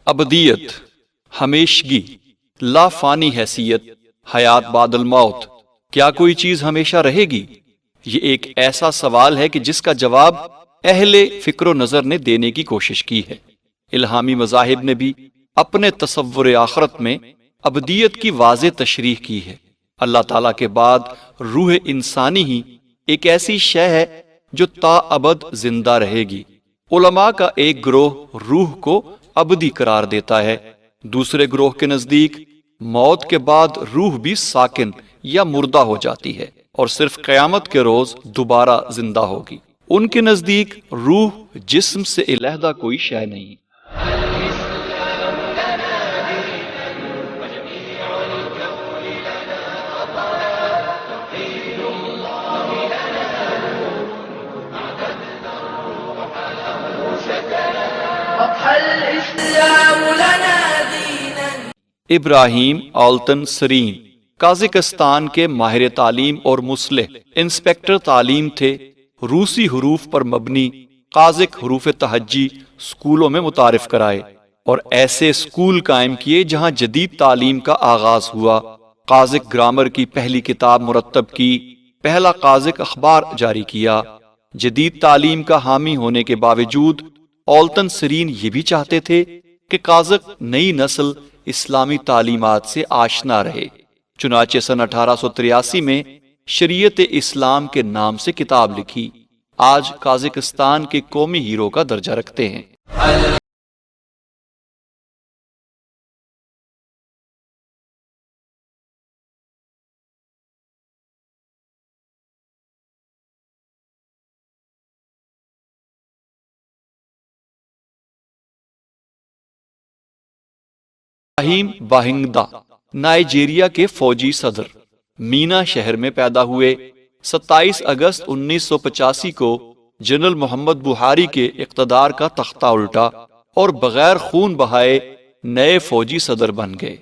ابدیت، ہمیشگی، لا فانی حیثیت، حیات بعد الموت، کیا کوئی چیز ہمیشہ رہے گی؟ یہ ایک ایسا سوال ہے کہ جس کا جواب اہل فکر و نظر نے دینے کی کوشش کی ہے۔ الہامی مذاہب نے بھی اپنے تصور آخرت میں ابدیت کی واضح تشریح کی ہے۔ اللہ تعالیٰ کے بعد روح انسانی ہی ایک ایسی شے ہے جو تا ابد زندہ رہے گی۔ علماء کا ایک گروہ روح کو ابدی قرار دیتا ہے، دوسرے گروہ کے نزدیک موت کے بعد روح بھی ساکن یا مردہ ہو جاتی ہے اور صرف قیامت کے روز دوبارہ زندہ ہوگی۔ ان کے نزدیک روح جسم سے علیحدہ کوئی شے نہیں۔ ابراہیم آلتن سرین قازقستان کے ماہر تعلیم اور مصلح انسپیکٹر تعلیم تھے۔ روسی حروف پر مبنی قازق حروف تہجی اسکولوں میں متعارف کرائے اور ایسے اسکول قائم کیے جہاں جدید تعلیم کا آغاز ہوا۔ قازق گرامر کی پہلی کتاب مرتب کی، پہلا قازق اخبار جاری کیا۔ جدید تعلیم کا حامی ہونے کے باوجود آلتن سرین یہ بھی چاہتے تھے کہ قازق نئی نسل اسلامی تعلیمات سے آشنا رہے۔ چنانچہ سن 1883 میں شریعت اسلام کے نام سے کتاب لکھی۔ آج قازقستان کے قومی ہیرو کا درجہ رکھتے ہیں۔ ابراہیم باہنگدہ نائجیریا کے فوجی صدر مینا شہر میں پیدا ہوئے۔ 27 اگست 1985 کو جنرل محمد بحاری کے اقتدار کا تختہ الٹا اور بغیر خون بہائے نئے فوجی صدر بن گئے۔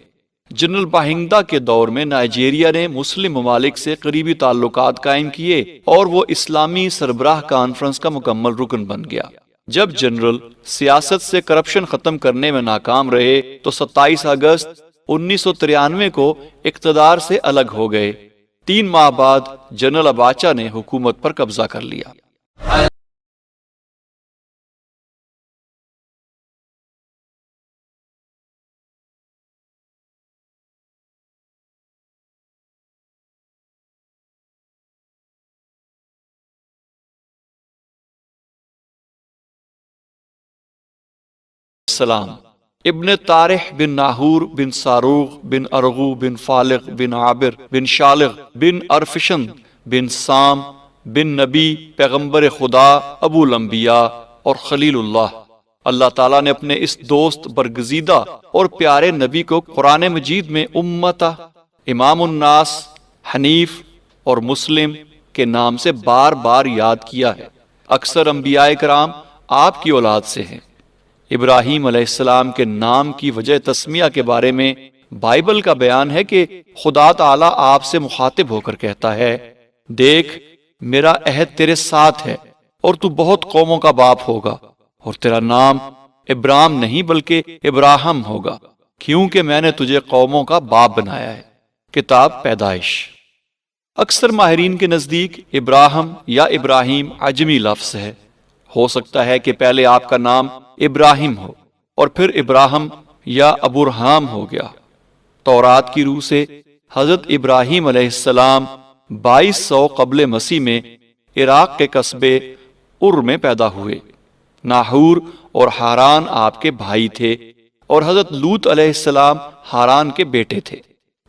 جنرل باہنگدہ کے دور میں نائجیریا نے مسلم ممالک سے قریبی تعلقات قائم کیے اور وہ اسلامی سربراہ کانفرنس کا مکمل رکن بن گیا۔ جب جنرل سیاست سے کرپشن ختم کرنے میں ناکام رہے تو 27 اگست 1993 کو اقتدار سے الگ ہو گئے۔ 3 ماہ بعد جنرل اباچا نے حکومت پر قبضہ کر لیا۔ السلام ابن طارح بن ناہور بن ساروغ بن ارغو بن فالغ بن عابر بن شالغ بن ارفشند بن سام بن نبی پیغمبر خدا ابو الانبیاء اور خلیل اللہ۔ اللہ تعالیٰ نے اپنے اس دوست برگزیدہ اور پیارے نبی کو قرآن مجید میں امتا، امام الناس، حنیف اور مسلم کے نام سے بار بار یاد کیا ہے۔ اکثر انبیاء کرام آپ کی اولاد سے ہیں۔ ابراہیم علیہ السلام کے نام کی وجہ تسمیہ کے بارے میں بائبل کا بیان ہے کہ خدا تعالیٰ آپ سے مخاطب ہو کر کہتا ہے، دیکھ میرا عہد تیرے ساتھ ہے اور تو بہت قوموں کا باپ ہوگا اور تیرا نام ابرام نہیں بلکہ ابراہم ہوگا، کیونکہ میں نے تجھے قوموں کا باپ بنایا ہے۔ کتاب پیدائش۔ اکثر ماہرین کے نزدیک ابراہم یا ابراہیم عجمی لفظ ہے۔ ہو سکتا ہے کہ پہلے آپ کا نام ابراہیم ہو اور پھر ابراہم یا ابرہام ہو گیا۔ تورات کی روح سے حضرت ابراہیم علیہ السلام 2200 قبل مسیح میں عراق کے قصبے ار میں پیدا ہوئے۔ ناہور اور ہاران آپ کے بھائی تھے اور حضرت لوط علیہ السلام ہاران کے بیٹے تھے۔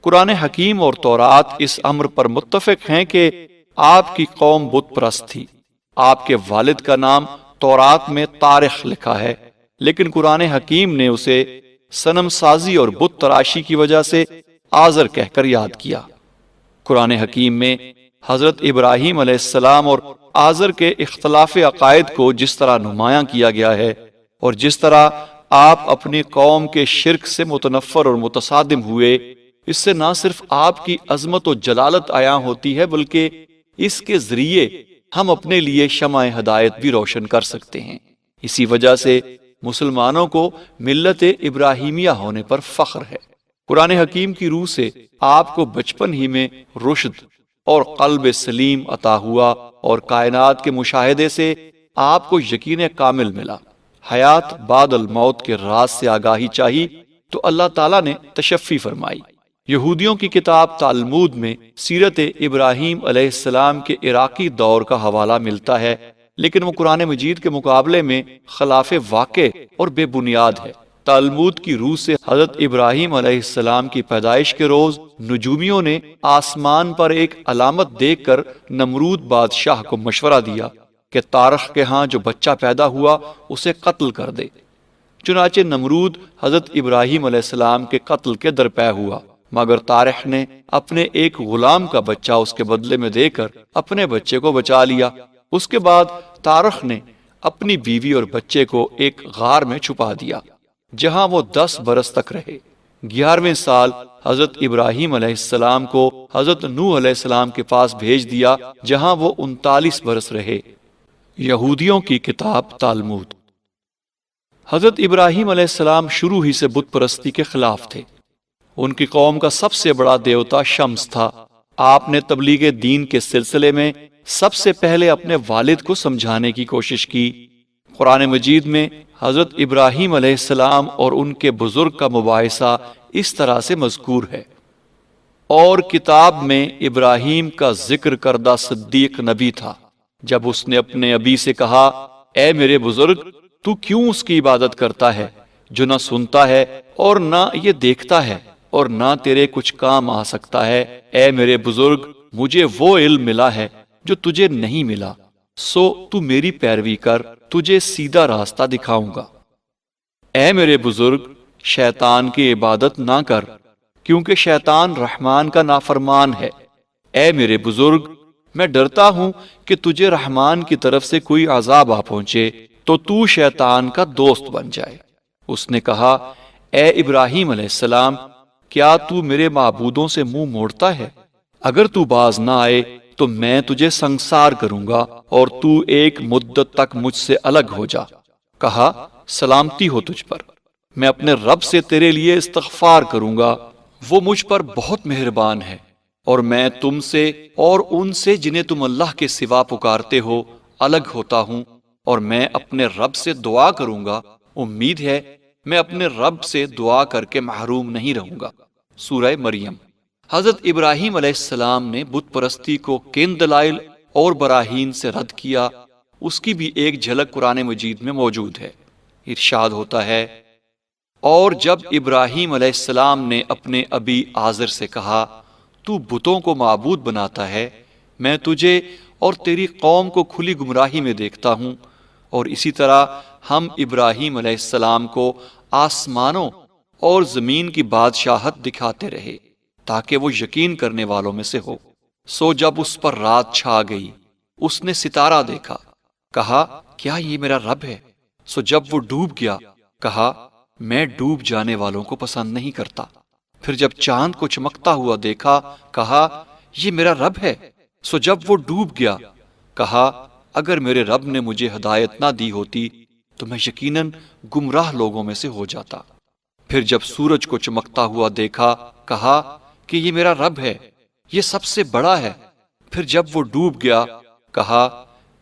قرآن حکیم اور تورات اس امر پر متفق ہیں کہ آپ کی قوم بت پرست تھی۔ آپ کے والد کا نام تورات میں طارخ لکھا ہے، لیکن قرآن حکیم نے اسے صنم سازی اور بت تراشی کی وجہ سے آزر کہہ کر یاد کیا۔ قرآن حکیم میں حضرت ابراہیم علیہ السلام اور آزر کے اختلاف عقائد کو جس طرح نمایاں کیا گیا ہے اور جس طرح آپ اپنی قوم کے شرک سے متنفر اور متصادم ہوئے، اس سے نہ صرف آپ کی عظمت و جلالت عیاں ہوتی ہے بلکہ اس کے ذریعے ہم اپنے لیے شمع ہدایت بھی روشن کر سکتے ہیں۔ اسی وجہ سے مسلمانوں کو ملت ابراہیمیہ ہونے پر فخر ہے۔ قرآن حکیم کی روح سے آپ کو بچپن ہی میں رشد اور قلب سلیم عطا ہوا اور کائنات کے مشاہدے سے آپ کو یقین کامل ملا۔ حیات بعد الموت کے راز سے آگاہی چاہی تو اللہ تعالیٰ نے تشفی فرمائی۔ یہودیوں کی کتاب تالمود میں سیرت ابراہیم علیہ السلام کے عراقی دور کا حوالہ ملتا ہے، لیکن وہ قرآن مجید کے مقابلے میں خلاف واقع اور بے بنیاد ہے۔ تالمود کی روح سے حضرت ابراہیم علیہ السلام کی پیدائش کے روز نجومیوں نے آسمان پر ایک علامت دیکھ کر نمرود بادشاہ کو مشورہ دیا کہ تارخ کے ہاں جو بچہ پیدا ہوا اسے قتل کر دے۔ چنانچہ نمرود حضرت ابراہیم علیہ السلام کے قتل کے درپے ہوا، مگر تارخ نے اپنے ایک غلام کا بچہ اس کے بدلے میں دے کر اپنے بچے کو بچا لیا۔ اس کے بعد تارخ نے اپنی بیوی اور بچے کو ایک غار میں چھپا دیا، جہاں وہ 10 برس تک رہے۔ 11ویں سال حضرت ابراہیم علیہ السلام کو حضرت نوح علیہ السلام کے پاس بھیج دیا، جہاں وہ 39 برس رہے۔ یہودیوں کی کتاب تالمود۔ حضرت ابراہیم علیہ السلام شروع ہی سے بت پرستی کے خلاف تھے۔ ان کی قوم کا سب سے بڑا دیوتا شمس تھا۔ آپ نے تبلیغ دین کے سلسلے میں سب سے پہلے اپنے والد کو سمجھانے کی کوشش کی۔ قرآن مجید میں حضرت ابراہیم علیہ السلام اور ان کے بزرگ کا مباحثہ اس طرح سے مذکور ہے: اور کتاب میں ابراہیم کا ذکر کردہ صدیق نبی تھا، جب اس نے اپنے ابی سے کہا، اے میرے بزرگ، تو کیوں اس کی عبادت کرتا ہے جو نہ سنتا ہے اور نہ یہ دیکھتا ہے اور نہ تیرے کچھ کام آ سکتا ہے؟ اے میرے بزرگ، مجھے وہ علم ملا ہے جو تجھے نہیں ملا، سو تو میری پیروی کر، تجھے سیدھا راستہ دکھاؤں گا۔ اے میرے بزرگ، شیطان کی عبادت نہ کر، کیونکہ شیطان رحمان کا نافرمان ہے۔ اے میرے بزرگ، میں ڈرتا ہوں کہ تجھے رحمان کی طرف سے کوئی عذاب آ پہنچے تو تو شیطان کا دوست بن جائے۔ اس نے کہا، اے ابراہیم علیہ السلام، کیا تو میرے معبودوں سے منہ موڑتا ہے؟ اگر تو باز نہ آئے تو میں تجھے سنسار کروں گا اور تو ایک مدت تک مجھ سے الگ ہو جا۔ کہا، سلامتی ہو تجھ پر، میں اپنے رب سے تیرے لیے استغفار کروں گا، وہ مجھ پر بہت مہربان ہے، اور میں تم سے اور ان سے جنہیں تم اللہ کے سوا پکارتے ہو الگ ہوتا ہوں، اور میں اپنے رب سے دعا کروں گا، امید ہے میں اپنے رب سے دعا کر کے محروم نہیں رہوں گا۔ سورہ مریم۔ حضرت ابراہیم علیہ السلام نے بت پرستی کو کن دلائل اور براہین سے رد کیا، اس کی بھی ایک جھلک قرآن مجید میں موجود ہے۔ ارشاد ہوتا ہے، اور جب ابراہیم علیہ السلام نے اپنے ابی آزر سے کہا، تو بتوں کو معبود بناتا ہے، میں تجھے اور تیری قوم کو کھلی گمراہی میں دیکھتا ہوں۔ اور اسی طرح ہم ابراہیم علیہ السلام کو آسمانوں اور زمین کی بادشاہت دکھاتے رہے تاکہ وہ یقین کرنے والوں میں سے ہو۔ سو جب اس پر رات چھا گئی، اس نے ستارہ دیکھا، کہا، کیا یہ میرا رب ہے؟ سو جب وہ ڈوب گیا، کہا، میں ڈوب جانے والوں کو پسند نہیں کرتا۔ پھر جب چاند کو چمکتا ہوا دیکھا، کہا، یہ میرا رب ہے۔ سو جب وہ ڈوب گیا، کہا، اگر میرے رب نے مجھے ہدایت نہ دی ہوتی تو میں یقیناً گمراہ لوگوں میں سے ہو جاتا۔ پھر جب سورج کو چمکتا ہوا دیکھا، کہا کہ یہ میرا رب ہے، یہ سب سے بڑا ہے۔ پھر جب وہ ڈوب گیا، کہا،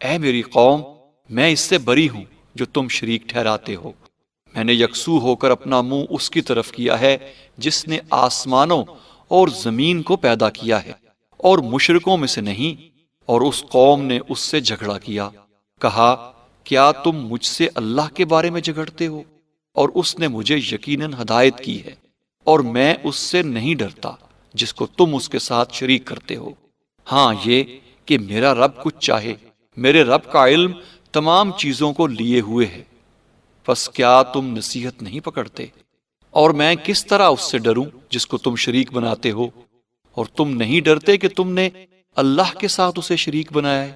اے میری قوم، میں اس سے بری ہوں جو تم شریک ٹھہراتے ہو۔ میں نے یکسو ہو کر اپنا منہ اس کی طرف کیا ہے جس نے آسمانوں اور زمین کو پیدا کیا ہے، اور مشرکوں میں سے نہیں۔ اور اس قوم نے اس سے جھگڑا کیا، کہا، کیا تم مجھ سے اللہ کے بارے میں جھگڑتے ہو؟ اور اس نے مجھے یقیناً ہدایت کی ہے، اور میں اس سے نہیں ڈرتا جس کو تم اس کے ساتھ شریک کرتے ہو۔ ہاں یہ کہ میرا رب کچھ چاہے، میرے رب کا علم تمام چیزوں کو لیے ہوئے ہے، پس کیا تم نصیحت نہیں پکڑتے؟ اور میں کس طرح اس سے ڈروں جس کو تم شریک بناتے ہو؟ اور تم نہیں ڈرتے کہ تم نے اللہ کے ساتھ اسے شریک بنایا ہے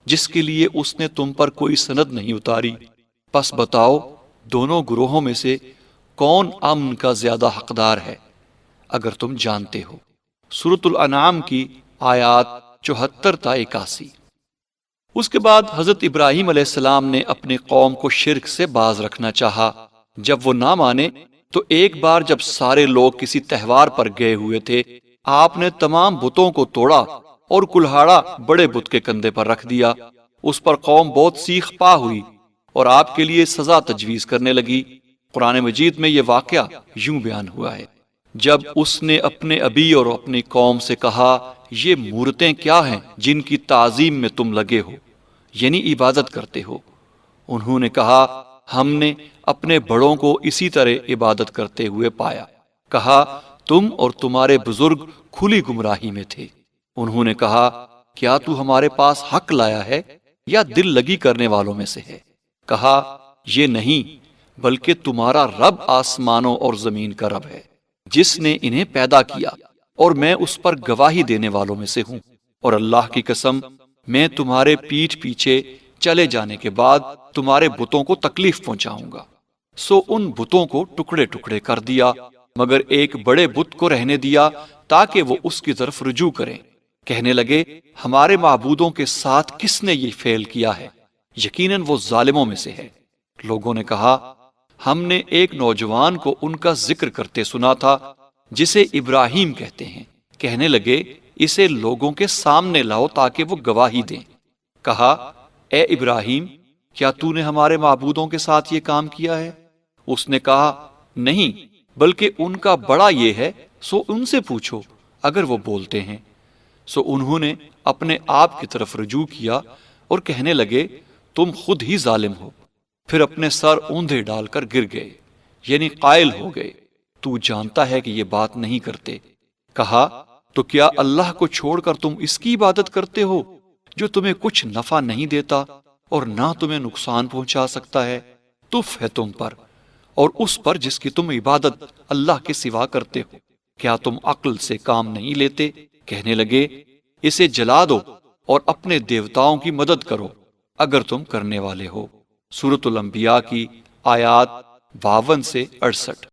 جس کے لیے اس نے تم پر کوئی سند نہیں اتاری۔ پس بتاؤ دونوں گروہوں میں سے کون امن کا زیادہ حقدار ہے اگر تم جانتے ہو۔ سورۃ الانعام کی آیات 74 تا 81۔ اس کے بعد حضرت ابراہیم علیہ السلام نے اپنی قوم کو شرک سے باز رکھنا چاہا۔ جب وہ نہ مانے تو ایک بار جب سارے لوگ کسی تہوار پر گئے ہوئے تھے، آپ نے تمام بتوں کو توڑا اور کلہاڑا بڑے بت کے کندھے پر رکھ دیا۔ اس پر قوم بہت سیخ پا ہوئی اور آپ کے لیے سزا تجویز کرنے لگی۔ قرآن مجید میں یہ واقعہ یوں بیان ہوا ہے: جب اس نے اپنے ابی اور اپنی قوم سے کہا، یہ مورتیں کیا ہیں جن کی تعظیم میں تم لگے ہو، یعنی عبادت کرتے ہو؟ انہوں نے کہا، ہم نے اپنے بڑوں کو اسی طرح عبادت کرتے ہوئے پایا۔ کہا، تم اور تمہارے بزرگ کھلی گمراہی میں تھے۔ انہوں نے کہا، کیا تو ہمارے پاس حق لایا ہے یا دل لگی کرنے والوں میں سے ہے؟ کہا، یہ نہیں، بلکہ تمہارا رب آسمانوں اور زمین کا رب ہے، جس نے انہیں پیدا کیا، اور میں اس پر گواہی دینے والوں میں سے ہوں۔ اور اللہ کی قسم، میں تمہارے پیٹھ پیچھے چلے جانے کے بعد تمہارے بتوں کو تکلیف پہنچاؤں گا۔ سو ان بتوں کو ٹکڑے ٹکڑے کر دیا، مگر ایک بڑے بت کو رہنے دیا تاکہ وہ اس کی طرف رجوع کریں۔ کہنے لگے، ہمارے معبودوں کے ساتھ کس نے یہ فعل کیا ہے؟ یقیناً وہ ظالموں میں سے ہے۔ لوگوں نے کہا، ہم نے ایک نوجوان کو ان کا ذکر کرتے سنا تھا جسے ابراہیم کہتے ہیں۔ کہنے لگے، اسے لوگوں کے سامنے لاؤ تاکہ وہ گواہی دیں۔ کہا، اے ابراہیم، کیا تو نے ہمارے معبودوں کے ساتھ یہ کام کیا ہے؟ اس نے کہا، نہیں، بلکہ ان کا بڑا یہ ہے، سو ان سے پوچھو اگر وہ بولتے ہیں۔ سو انہوں نے اپنے آپ کی طرف رجوع کیا اور کہنے لگے، تم خود ہی ظالم ہو۔ پھر اپنے سر اوندھے ڈال کر گر گئے، یعنی قائل ہو گئے، تو جانتا ہے کہ یہ بات نہیں کرتے۔ کہا، تو کیا اللہ کو چھوڑ کر تم اس کی عبادت کرتے ہو جو تمہیں کچھ نفع نہیں دیتا اور نہ تمہیں نقصان پہنچا سکتا ہے؟ تف ہے تم پر اور اس پر جس کی تم عبادت اللہ کے سوا کرتے ہو۔ کیا تم عقل سے کام نہیں لیتے؟ کہنے لگے، اسے جلا دو اور اپنے دیوتاؤں کی مدد کرو اگر تم کرنے والے ہو۔ سورۃ الانبیاء کی آیات 52 سے 68۔